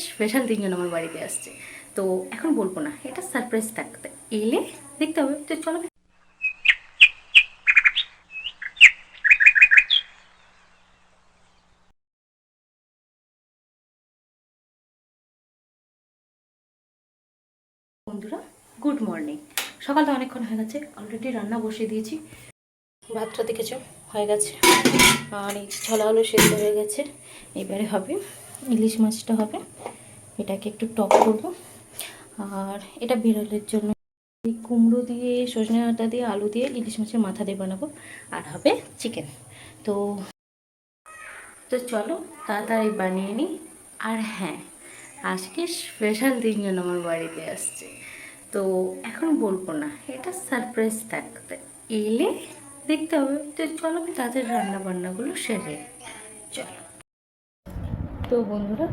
Special তিনজন আমার বাড়িতে আসছে, তো এখন বলবো না, এটা সারপ্রাইজ থাকতে এলে দেখতে হবে। তো চলো বন্ধুরা, গুড মর্নিং। সকালটা অনেকক্ষণ হয়ে গেছে, অলরেডি রান্না বসিয়ে দিয়েছি। ভাতটা দেখেছো হয়ে গেছে, আর এই ছলা আলু সেদ্ধ হয়ে গেছে। এবারে হবে ইলিশ মাছটা হবে, এটাকে একটু টক করব। আর এটা বিড়ালের জন্য এই কুমড়ো দিয়ে সজনে ডাঁটা দিয়ে আলু দিয়ে ইলিশ মাছের মাথা দিয়ে বানাবো। আর হবে চিকেন। তো তো চলো তাড়াতাড়ি বানিয়ে নিই। আর হ্যাঁ, আজকে স্পেশাল তিনজন আমার বাড়িতে আসছে, তো এখন বলবো না, এটা সারপ্রাইজ থাকতে এলে দেখতে হবে। তো চলো আমি তাদের রান্না বান্নাগুলো সেরে চলো। তো বন্ধুরা,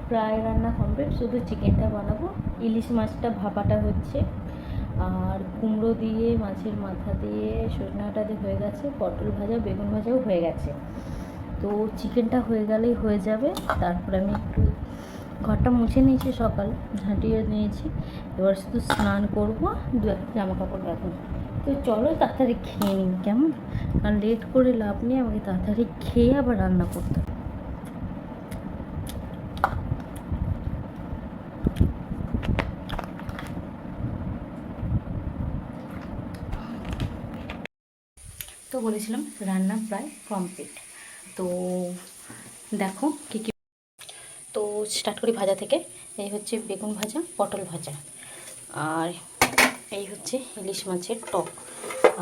প্রায় রান্না কমপ্লিট, শুধু চিকেনটা বানাবো। ইলিশ মাছটা ভাপাটা হচ্ছে, আর কুমড়ো দিয়ে মাছের মাথা দিয়ে সজনে ডাঁটা দিয়ে হয়ে গেছে, পটল ভাজা বেগুন ভাজাও হয়ে গেছে। তো চিকেনটা হয়ে গেলেই হয়ে যাবে। তারপরে আমি একটু ঘরটা মুছে নিয়েছি, সকাল ঝাঁটিয়ে নিয়েছি, এবার শুধু স্নান করবো, দু একটা জামা কাপড় রাখবো। তো চলো তাড়াতাড়ি খেয়ে নিই, কেমন? কারণ লেট করে লাভ নেই, আমাকে তাড়াতাড়ি খেয়ে আবার রান্না করতে হবে। তো বলেছিলাম রান্না প্রায় কমপ্লিট। তো দেখো কী কী, তো স্টার্ট করি ভাজা থেকে। এই হচ্ছে বেগুন ভাজা, পটল ভাজা, আর এই হচ্ছে ইলিশ মাছের টক,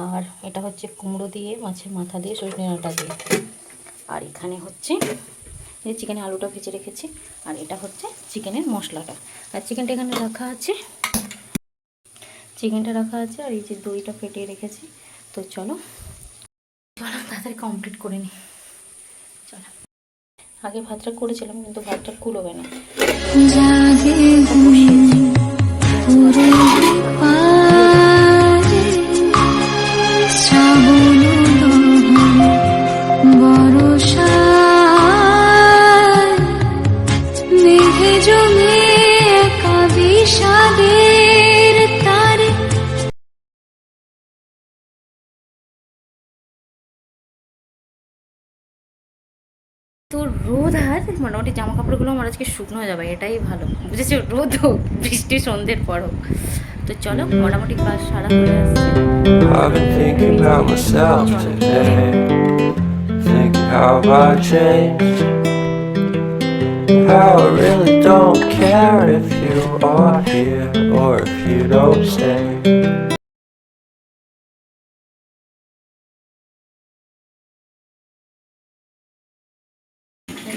আর এটা হচ্ছে কুমড়ো দিয়ে মাছের মাথা দিয়ে সজনে ডাঁটা দিয়ে, আর এখানে হচ্ছে এই চিকেনের আলুটা ভেজে রেখেছি, আর এটা হচ্ছে চিকেনের মশলাটা। আর চিকেনটা এখানে রাখা আছে, চিকেনটা রাখা আছে, আর এই যে দইটা ফেটিয়ে রেখেছি। তো চলো চলো তাড়াতাড়ি কমপ্লিট করে নিই, চলো। আগে ভাতটা করেছিলাম কিন্তু ভাতটা কুলোবে না। তো রোদ, আর মোটামুটি জামা কাপড়গুলো আমার আজকে শুকনো হয়ে যাবে, এটাই ভালো বুঝেছো। রোদ হোক, বৃষ্টি সন্ধ্যের পর হোক। তো চলো মোটামুটি কাজ সারা হয়ে আসছে। I've been thinking about myself today, thinking how I changed, how I really don't care if you are here or if you don't stay.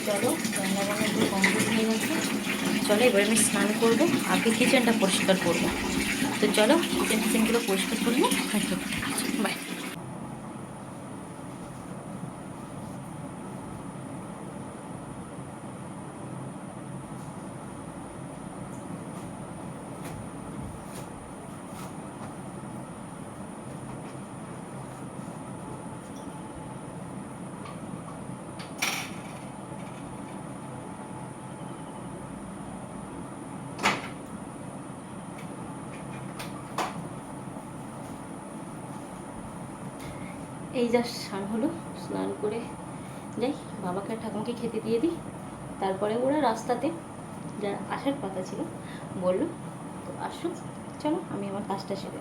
চলো রান্না বান্না একটু কমপ্লিট হয়ে গেছে, চলো এবার আমি স্নান করবো, আগে কিচেনটা পরিষ্কার করবো। তো চলো কিচেনগুলো পরিষ্কার করবো, বাই। এই জাস্ট স্নান হলো, স্নান করে যাই বাবাকে আর ঠাকুমাকে খেতে দিয়ে দিই। তারপরে ওরা রাস্তাতে যারা আসার কথা ছিল বললো, তো আসুক, চলো আমি আমার কাজটা সেরে।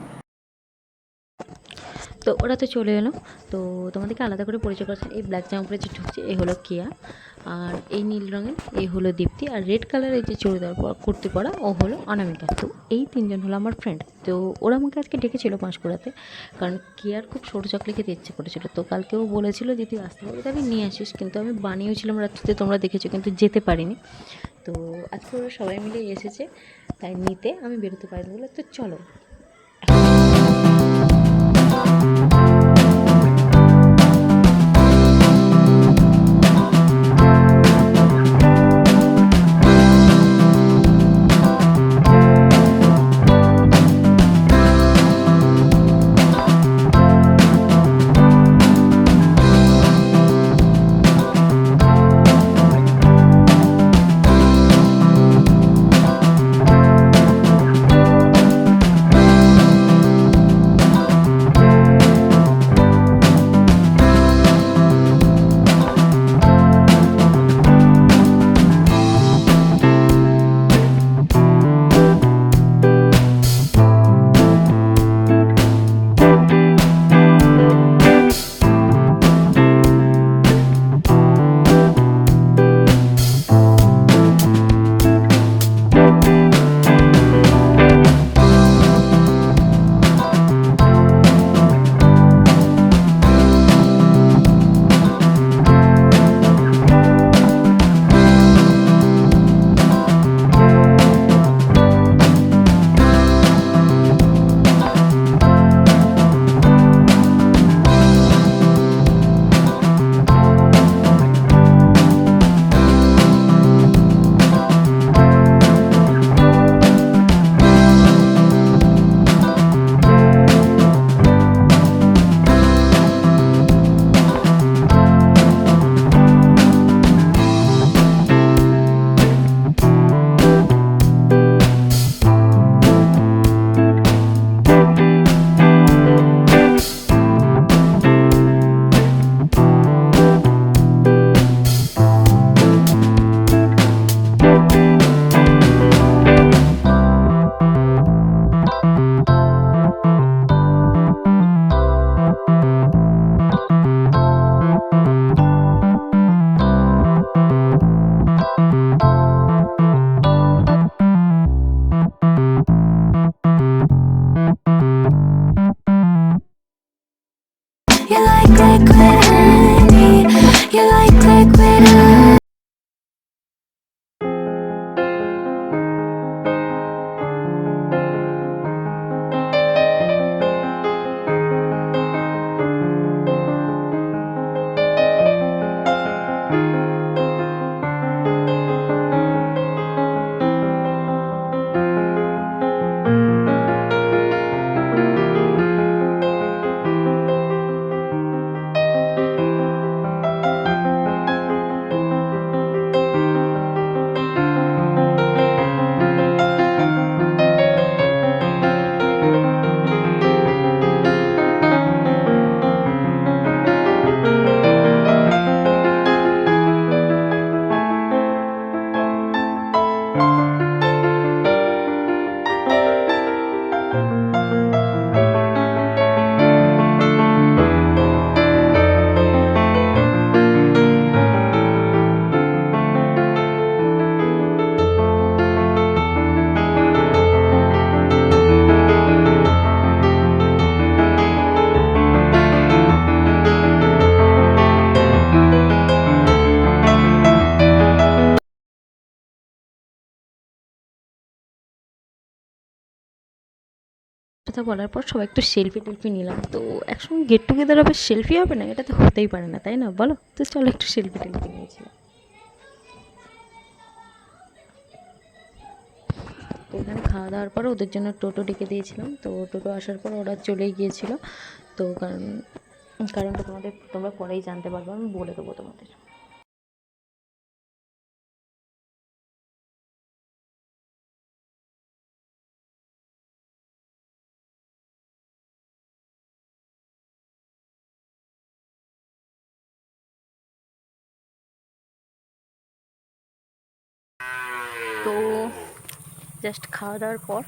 তো ওরা তো চলে এলো। তো তোমাদেরকে আলাদা করে পরিচয় করছে, এই ব্ল্যাক জামা পরে যে ঢুকছে এই হলো কেয়া, আর এই নীল রঙের এই হলো দীপ্তি, আর রেড কালারের যে চুড়িদার কুর্তি পরা ও হলো অনামিকা। তো এই তিনজন হলো আমার ফ্রেন্ড। তো ওরা আমাকে আজকে ডেকেছিলো পাঁশকুড়াতে, কারণ কেয়ার খুব ছোটো চকলে খেতে ইচ্ছে করেছিলো। তো কালকেও বলেছিল যে তুই আসতে পারবি, তাহলে নিয়ে আসিস, কিন্তু আমি বানিয়েছিলাম রাত্রিতে, তোমরা দেখেছো, কিন্তু যেতে পারিনি। তো আজকে ওরা সবাই মিলে এসেছে, তাই নিতে আমি বেরোতে পারিনি বলে। তো চলো কথা বলার পর সবাই একটু সেলফি টেলফি নিলাম। তো একসঙ্গে গেট টুগেদার হবে, সেলফি হবে না? এটা তো হতেই পারে না, তাই না বলো? তো চলো একটু সেলফি টেলফি নিয়েছিলাম। তো এখানে খাওয়া দাওয়ার পর ওদের জন্য টোটো ডেকে দিয়েছিলাম। তো টোটো আসার পর ওরা চলে গিয়েছিলো। তো কারণটা তোমরা পরেই জানতে পারবে, আমি বলে দেবো তোমাদের। তো জাস্ট খাওয়া দাওয়ার পর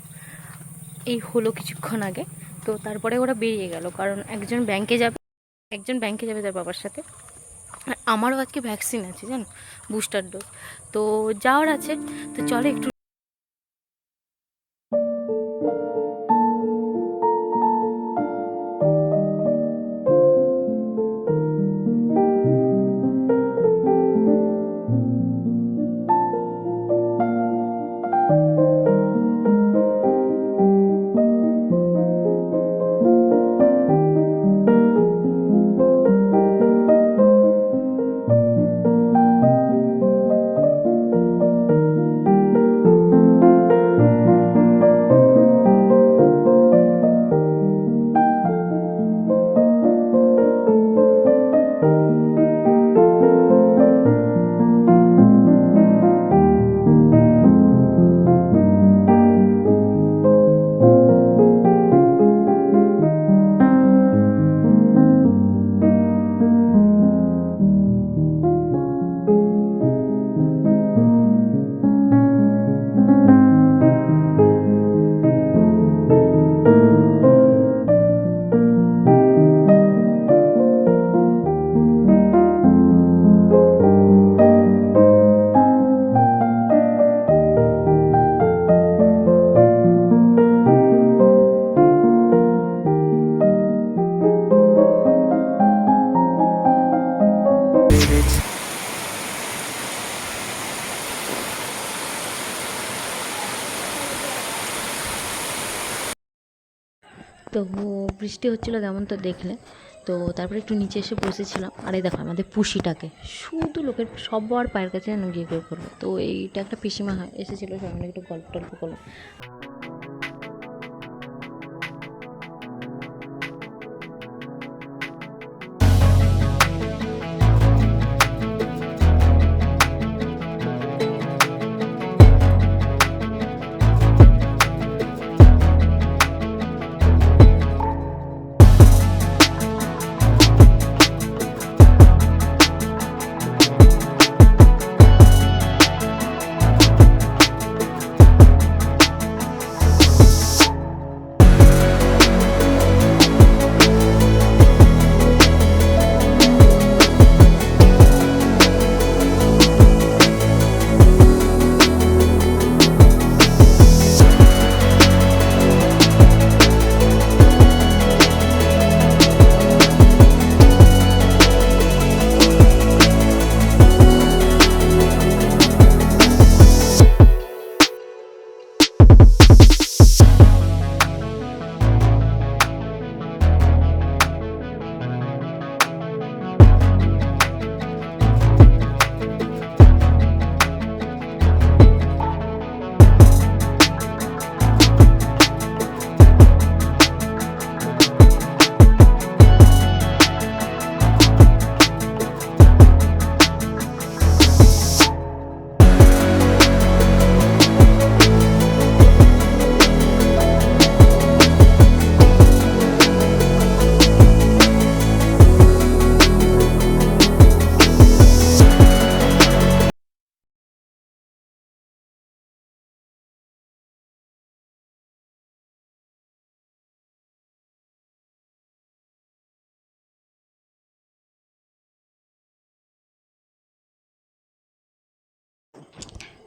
এই হলো কিছুক্ষণ আগে। তো তারপরে ওরা বেরিয়ে গেল, কারণ একজন ব্যাংকে যাবে তার বাবার সাথে। আর আমারও আজকে ভ্যাকসিন আছে জানো, বুস্টার ডোজ। তো যাওয়ার আছে, তো চলো একটু। তো বৃষ্টি হচ্ছিলো তেমন তো দেখলে। তো তারপরে একটু নিচে এসে বসেছিলাম। আর এই দেখো আমাদের পুষিটাকে শুধু লোকের সবার পায়ের কাছে যেন গিয়ে করলো। তো এইটা একটা পিসিমা এসেছিলো, সবাই একটু গল্প টল্প করলো।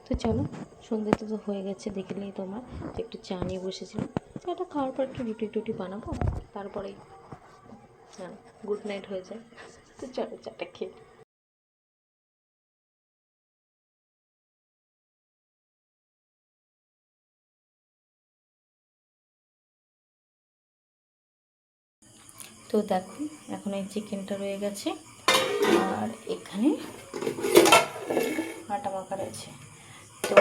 তো চলো, সন্ধ্যেতে তো হয়ে গেছে, দেখলেই তোমার যে একটু চা নিয়ে বসেছিলাম। চাটা খাওয়ার পর একটু রুটি টুটি বানাবো, তারপরেই গুড নাইট হয়ে যায়। তো চলো চাটা খেয়ে। তো দেখো, এখন এই চিকেনটা রয়ে গেছে, আর এখানে আটা মাখা রয়েছে। তো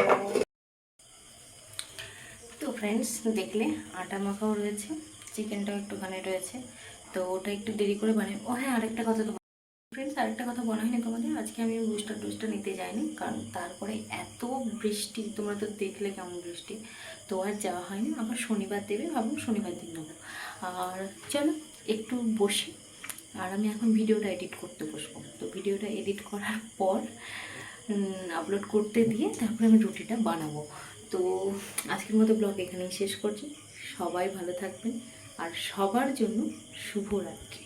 তো ফ্রেন্ডস, দেখলে আটা মাখাও রয়েছে, চিকেনটাও একটুখানি রয়েছে। তো ওটা একটু দেরি করে বানাই। ও হ্যাঁ, আরেকটা কথা তো ফ্রেন্ডস, আরেকটা কথা বলা হয়নি তোমাদের, আজকে আমি বুস্টার টুস্টার নিতে যাইনি, কারণ তারপরে এত বৃষ্টি, তোমরা তো দেখলে কেমন বৃষ্টি, তো আর যাওয়া হয়নি। আবার শনিবার দেবে, ভাবলাম শনিবার দিন নেবো। আর চলো একটু বসি, আর আমি এখন ভিডিওটা এডিট করতে বসবো। তো ভিডিওটা এডিট করার পর আপলোড করতে দিয়ে তারপরে আমি রুটিটা বানাবো। তো আজকের মতো ব্লগ এখানেই শেষ করছি। সবাই ভালো থাকবেন, আর সবার জন্য শুভরাত্রি।